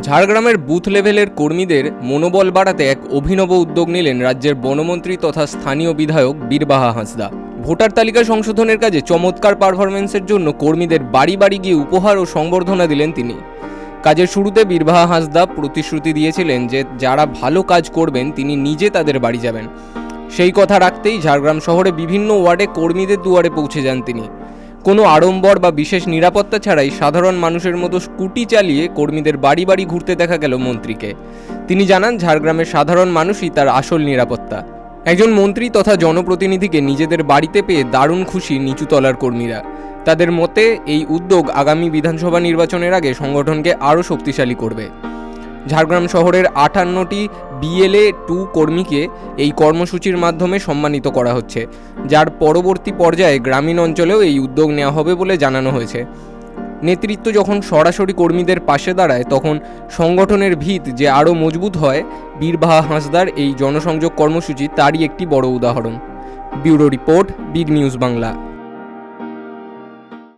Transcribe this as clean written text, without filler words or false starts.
ঝাড়গ্রামের বুথ লেভেলের কর্মীদের মনোবল বাড়াতে এক অভিনব উদ্যোগ নিলেন রাজ্যের বনমন্ত্রী তথা স্থানীয় বিধায়ক বীরবাহা হাঁসদা। ভোটার তালিকা সংশোধনের কাজে চমৎকার পারফরমেন্সের জন্য কর্মীদের বাড়ি বাড়ি গিয়ে উপহার ও সংবর্ধনা দিলেন তিনি। কাজের শুরুতে বীরবাহা হাঁসদা প্রতিশ্রুতি দিয়েছিলেন যে যারা ভালো কাজ করবেন তিনি নিজে তাদের বাড়ি যাবেন। সেই কথা রাখতেই ঝাড়গ্রাম শহরে বিভিন্ন ওয়ার্ডে কর্মীদের দুয়ারে পৌঁছে যান তিনি। কোনো আড়ম্বর বা বিশেষ নিরাপত্তা ছাড়াই সাধারণ মানুষের মতো স্কুটি চালিয়ে কর্মীদের বাড়ি বাড়ি ঘুরতে দেখা গেল মন্ত্রীকে। তিনি জানান ঝাড়গ্রামের সাধারণ মানুষই তার আসল নিরাপত্তা। একজন মন্ত্রী তথা জনপ্রতিনিধিকে নিজেদের বাড়িতে পেয়ে দারুণ খুশি নিচুতলার কর্মীরা। তাদের মতে এই উদ্যোগ আগামী বিধানসভা নির্বাচনের আগে সংগঠনকে আরও শক্তিশালী করবে। ঝাড়গ্রাম শহরের 58টি BLA-2 কর্মীকে এই কর্মসূচির মাধ্যমে সম্মানিত করা হচ্ছে, যার পরবর্তী পর্যায়ে গ্রামীণ অঞ্চলেও এই উদ্যোগ নেওয়া হবে বলে জানানো হয়েছে। নেতৃত্ব যখন সরাসরি কর্মীদের পাশে দাঁড়ায় তখন সংগঠনের ভিত যে আরও মজবুত হয়। বীরবাহা হাঁসদার এই জনসংযোগ কর্মসূচি তারই একটি বড় উদাহরণ। Bureau report, big news Bangla.